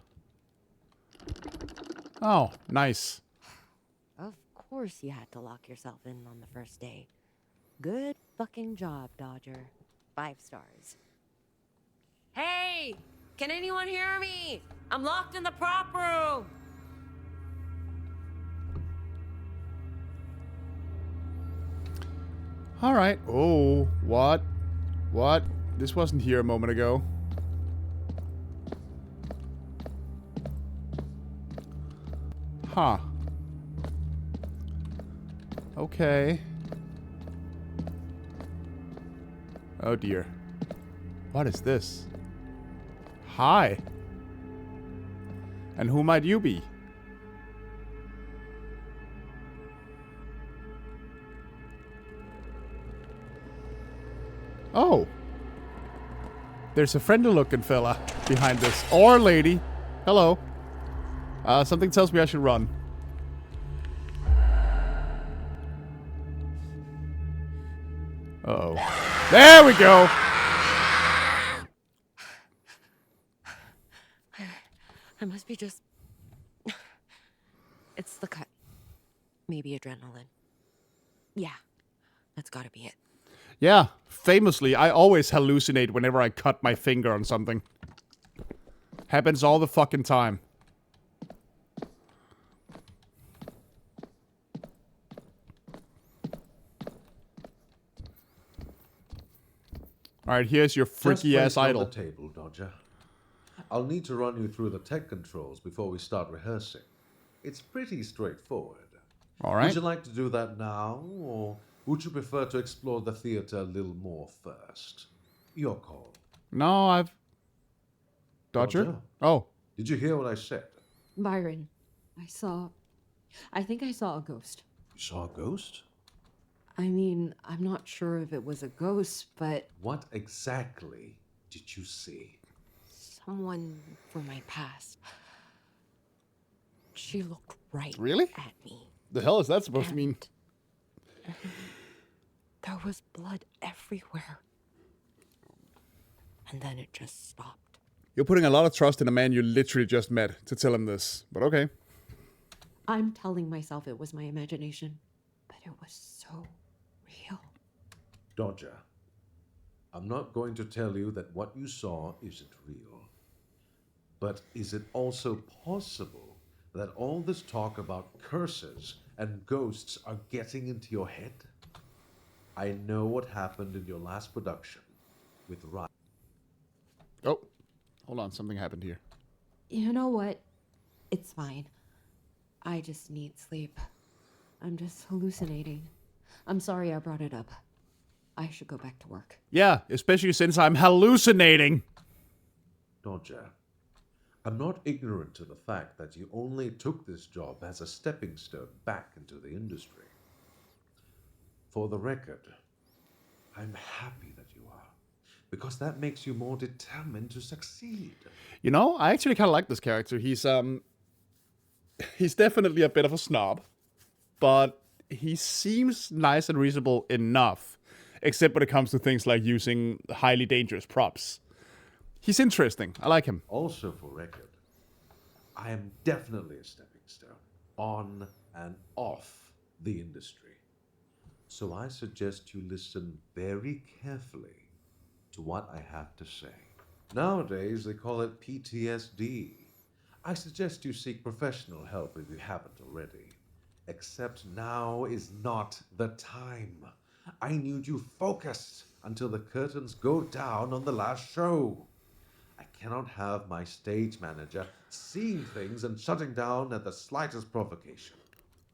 Speaker 1: Oh, nice.
Speaker 7: Of course you had to lock yourself in on the first day. Good fucking job, Dodger. 5 stars. Hey! Can anyone hear me? I'm locked in the prop room!
Speaker 1: Alright. Oh, what? What? This wasn't here a moment ago. Huh. Okay. Oh dear. What is this? Hi. And who might you be? Oh. There's a friendly-looking fella behind this. Or lady. Hello. Something tells me I should run. Uh-oh. There we go!
Speaker 7: I must be just... It's the cut. Maybe adrenaline. Yeah, that's gotta be it.
Speaker 1: Yeah, famously, I always hallucinate whenever I cut my finger on something. Happens all the fucking time. Alright, here's your freaky ass idol.
Speaker 4: On the table, Dodger. I'll need to run you through the tech controls before we start rehearsing. It's pretty straightforward.
Speaker 1: Alright.
Speaker 4: Would you like to do that now, or would you prefer to explore the theater a little more first? Your call.
Speaker 1: No, I've... Dodger?
Speaker 4: Dodger?
Speaker 1: Oh.
Speaker 4: Did you hear what I said?
Speaker 5: Byron, I think I saw a ghost.
Speaker 4: You saw a ghost?
Speaker 5: I mean, I'm not sure if it was a ghost, but...
Speaker 4: What exactly did you see?
Speaker 7: Someone from my past. She looked right
Speaker 1: Really?
Speaker 7: at me.
Speaker 1: The hell is that supposed to mean?
Speaker 7: There was blood everywhere. And then it just stopped.
Speaker 1: You're putting a lot of trust in a man you literally just met to tell him this, but okay.
Speaker 5: I'm telling myself it was my imagination, but it was so real.
Speaker 4: Dodger, I'm not going to tell you that what you saw isn't real. But is it also possible that all this talk about curses and ghosts are getting into your head? I know what happened in your last production with Ryan.
Speaker 1: Oh, hold on, something happened here.
Speaker 5: You know what? It's fine. I just need sleep. I'm just hallucinating. I'm sorry I brought it up. I should go back to work.
Speaker 1: Yeah, especially since I'm hallucinating.
Speaker 4: Dodger, I'm not ignorant to the fact that you only took this job as a stepping stone back into the industry. For the record, I'm happy that you are, because that makes you more determined to succeed.
Speaker 1: You know, I actually kind of like this character. He's definitely a bit of a snob, but he seems nice and reasonable enough, except when it comes to things like using highly dangerous props. He's interesting. I like him.
Speaker 4: Also, for record, I am definitely a stepping stone on and off the industry. So I suggest you listen very carefully to what I have to say. Nowadays, they call it PTSD. I suggest you seek professional help if you haven't already. Except now is not the time. I need you focused until the curtains go down on the last show. I cannot have my stage manager seeing things and shutting down at the slightest provocation.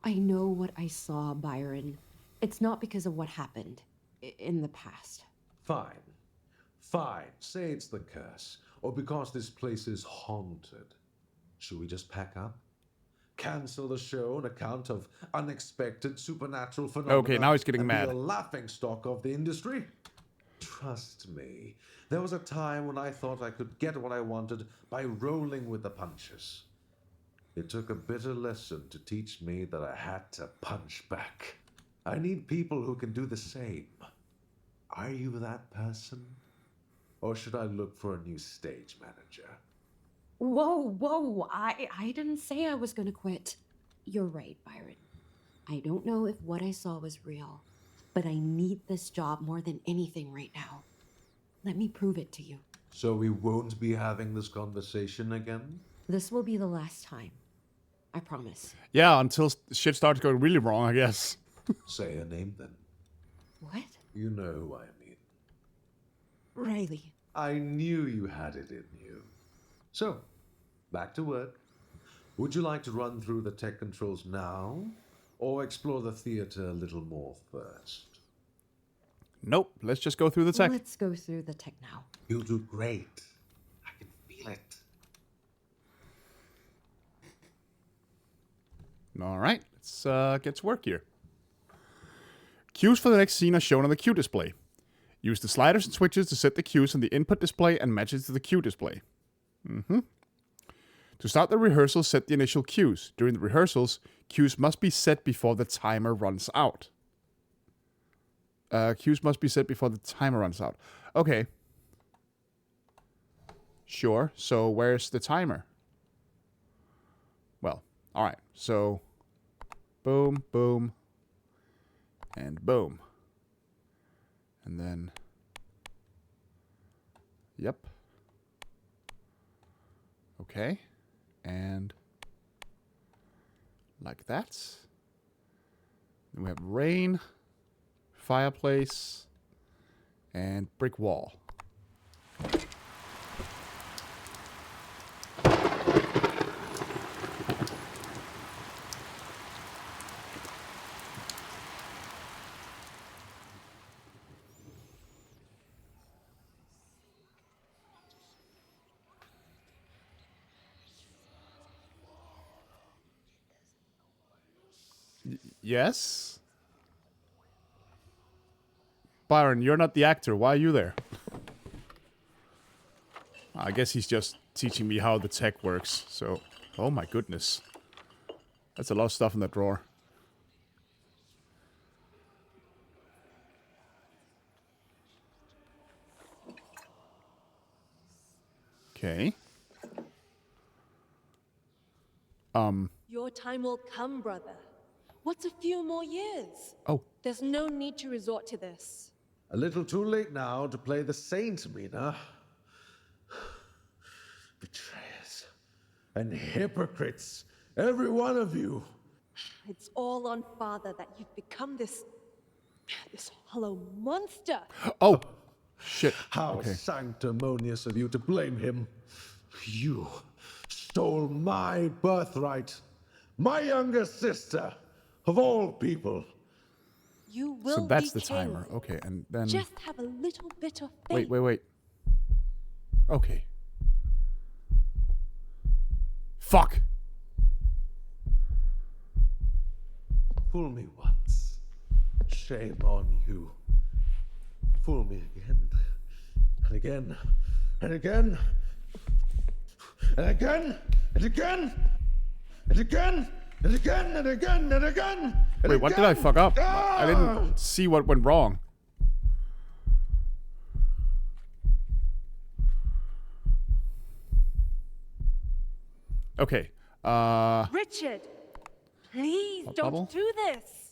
Speaker 5: I know what I saw, Byron. It's not because of what happened in the past.
Speaker 4: Fine. Fine. Say it's the curse, or because this place is haunted. Should we just pack up? Cancel the show on account of unexpected supernatural phenomena?
Speaker 1: Okay, now he's getting
Speaker 4: and
Speaker 1: mad.
Speaker 4: Be a laughingstock of the industry? Trust me, there was a time when I thought I could get what I wanted by rolling with the punches. It took a bitter lesson to teach me that I had to punch back. I need people who can do the same. Are you that person? Or should I look for a new stage manager?
Speaker 5: Whoa. I didn't say I was gonna quit. You're right, Byron. I don't know if what I saw was real, but I need this job more than anything right now. Let me prove it to you.
Speaker 4: So we won't be having this conversation again?
Speaker 5: This will be the last time. I promise.
Speaker 1: Yeah, until shit starts going really wrong, I guess.
Speaker 4: Say a name then.
Speaker 5: What?
Speaker 4: You know who I mean.
Speaker 5: Riley.
Speaker 4: I knew you had it in you. So, back to work. Would you like to run through the tech controls now, or explore the theater a little more first?
Speaker 1: Nope, let's just go through the tech.
Speaker 5: Let's go through the tech now.
Speaker 4: You'll do great. I can feel it.
Speaker 1: All right, let's get to work here. Cues for the next scene are shown on the cue display. Use the sliders and switches to set the cues on the input display and match it to the cue display. To start the rehearsal, set the initial cues. During the rehearsals, cues must be set before the timer runs out. Cues must be set before the timer runs out. Okay. Sure, so where's the timer? Well, alright, so boom, boom, and boom. And then, yep. Okay, and like that. Then we have rain, fireplace, and brick wall. Yes? Byron, you're not the actor. Why are you there? I guess he's just teaching me how the tech works. So, oh my goodness. That's a lot of stuff in that drawer. Okay.
Speaker 9: Your time will come, brother. What's a few more years?
Speaker 1: Oh.
Speaker 9: There's no need to resort to this.
Speaker 4: A little too late now to play the saint, Mina. Betrayers and hypocrites, every one of you.
Speaker 9: It's all on Father that you've become this hollow monster.
Speaker 1: Oh. Shit.
Speaker 4: How
Speaker 1: Okay.
Speaker 4: sanctimonious of you to blame him. You stole my birthright, my younger sister, of all people.
Speaker 9: You will
Speaker 1: So that's
Speaker 9: be
Speaker 1: the
Speaker 9: king.
Speaker 1: timer. Okay, and then...
Speaker 9: Just have a little bit of faith.
Speaker 1: Wait. Okay. Fuck.
Speaker 4: Fool me once. Shame on you. Fool me again. And again. And again. And again. And again. And again. And again. And again. And again. And
Speaker 1: Wait, what did I
Speaker 4: again.
Speaker 1: fuck up?
Speaker 4: Ah!
Speaker 1: I didn't see what went wrong. Okay.
Speaker 9: Richard, please
Speaker 1: What,
Speaker 9: don't
Speaker 1: Bubble?
Speaker 9: do this.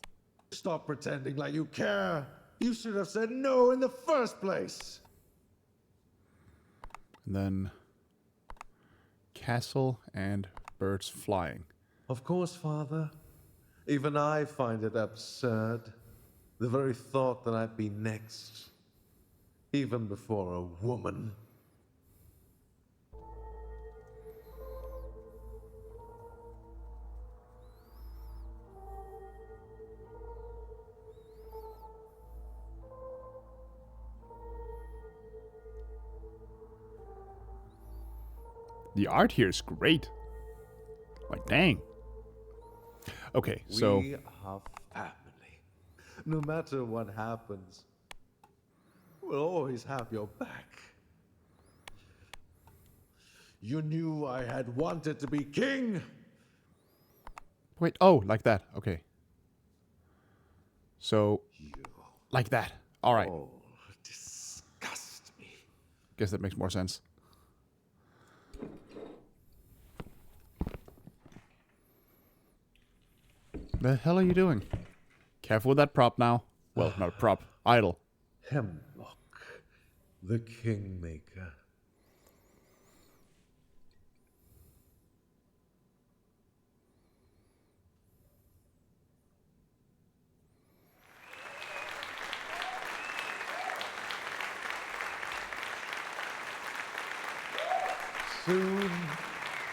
Speaker 4: Stop pretending like you care. You should have said no in the first place.
Speaker 1: And then castle and birds flying.
Speaker 4: Of course, Father. Even I find it absurd. The very thought that I'd be next. Even before a woman.
Speaker 1: The art here is great. Like, dang. Okay, so...
Speaker 4: We are family. No matter what happens, we'll always have your back. You knew I had wanted to be king.
Speaker 1: Wait, oh, like that. Okay. So, like that. All right.
Speaker 4: Oh, disgust me.
Speaker 1: Guess that makes more sense. The hell are you doing? Careful with that prop now. Well, not prop. Idol.
Speaker 4: Hemlock, the Kingmaker. Soon,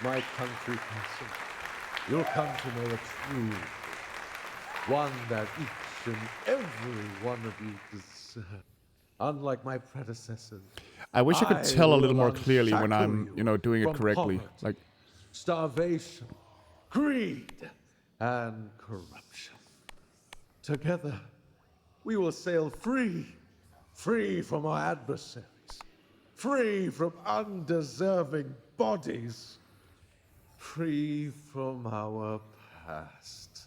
Speaker 4: my country castle, you'll come to know a true one that each and every one of you deserve. Unlike my predecessors,
Speaker 1: I wish I could tell a little
Speaker 4: will
Speaker 1: more clearly when I'm,
Speaker 4: unshackle
Speaker 1: you know, doing it
Speaker 4: from
Speaker 1: correctly.
Speaker 4: poverty,
Speaker 1: Like,
Speaker 4: starvation, greed, and corruption. Together, we will sail free, free from our adversaries, free from undeserving bodies, free from our past.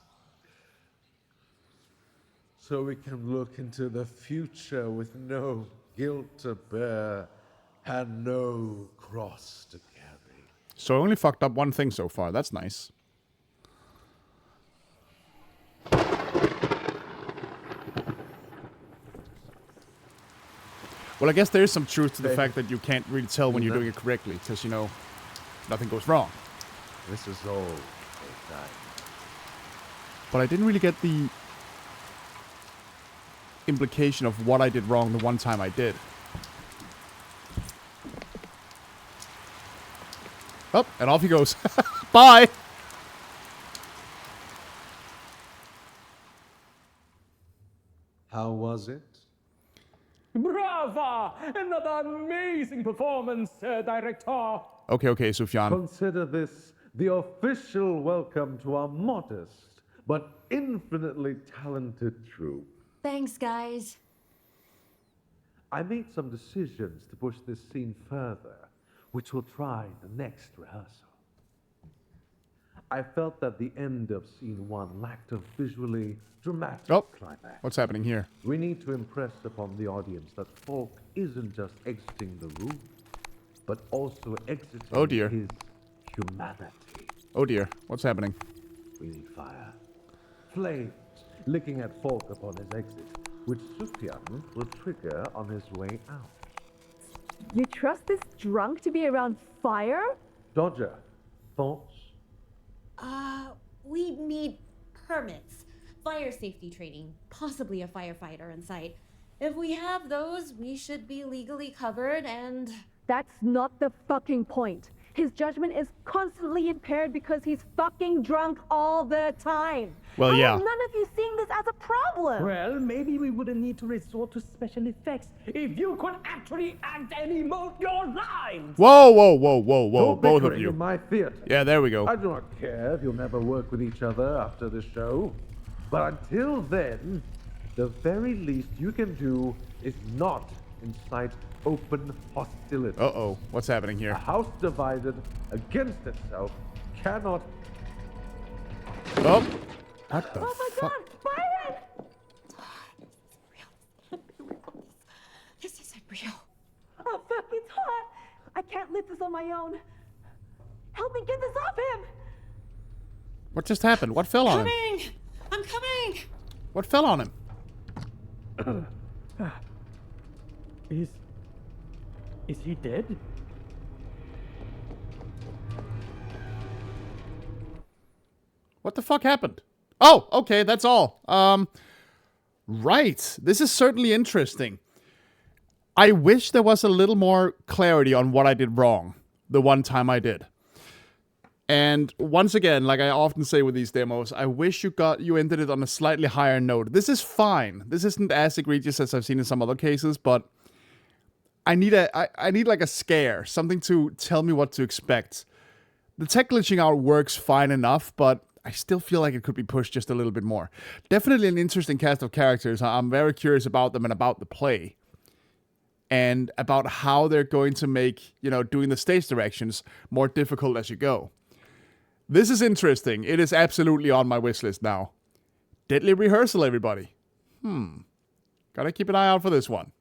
Speaker 4: So we can look into the future with no guilt to bear and no cross to carry.
Speaker 1: so I only fucked up one thing so far. That's nice. Well, I guess there is some truth to the fact that you can't really tell when you're doing it correctly, because, you know, nothing goes wrong.
Speaker 4: This is all for time.
Speaker 1: But I didn't really get the implication of what I did wrong the one time I did. Oh, and off he goes. Bye!
Speaker 4: How was it?
Speaker 6: Brava! Another amazing performance, Director.
Speaker 1: Okay, Sufjan.
Speaker 4: Consider this the official welcome to our modest but infinitely talented troupe.
Speaker 5: Thanks, guys.
Speaker 4: I made some decisions to push this scene further, which we'll try the next rehearsal. I felt that the end of scene 1 lacked a visually dramatic climax.
Speaker 1: What's happening here?
Speaker 4: We need to impress upon the audience that Falk isn't just exiting the room, but also exiting his humanity.
Speaker 1: Oh dear, what's happening?
Speaker 4: We need fire. Flames licking at Falk upon his exit, which Sufjan will trigger on his way out.
Speaker 9: You trust this drunk to be around fire?
Speaker 4: Dodger, thoughts?
Speaker 5: We need permits, fire safety training, possibly a firefighter in sight. If we have those, we should be legally covered and...
Speaker 9: That's not the fucking point. His judgment is constantly impaired because he's fucking drunk all the time.
Speaker 1: Well,
Speaker 9: How
Speaker 1: yeah.
Speaker 9: are none of you seeing this as a problem?
Speaker 6: Well, maybe we wouldn't need to resort to special effects if you could actually act and emote your lines.
Speaker 1: Whoa,
Speaker 4: No
Speaker 1: both of
Speaker 4: bickering
Speaker 1: you.
Speaker 4: in my theater.
Speaker 1: Yeah, there we go.
Speaker 4: I do not care if you'll never work with each other after the show. But until then, the very least you can do is not incite open hostility.
Speaker 1: Uh-oh, what's happening
Speaker 4: A
Speaker 1: here?
Speaker 4: house divided against itself cannot...
Speaker 1: Oh! What the
Speaker 9: Oh my
Speaker 1: fuck?
Speaker 9: god, Byron!
Speaker 5: This isn't real.
Speaker 9: Oh fuck, it's hot! I can't lift this on my own. Help me get this off him!
Speaker 1: What just happened? What fell on him?
Speaker 5: Coming! I'm coming!
Speaker 1: What fell on him?
Speaker 6: Is he dead?
Speaker 1: What the fuck happened? Oh, okay, that's all. Right. This is certainly interesting. I wish there was a little more clarity on what I did wrong the one time I did. And once again, like I often say with these demos, I wish you ended it on a slightly higher note. This is fine. This isn't as egregious as I've seen in some other cases, but I need like a scare, something to tell me what to expect. The tech glitching out works fine enough, but I still feel like it could be pushed just a little bit more. Definitely an interesting cast of characters. I'm very curious about them and about the play. And about how they're going to make, you know, doing the stage directions more difficult as you go. This is interesting. It is absolutely on my wish list now. Deadly Rehearsal, everybody. Gotta keep an eye out for this one.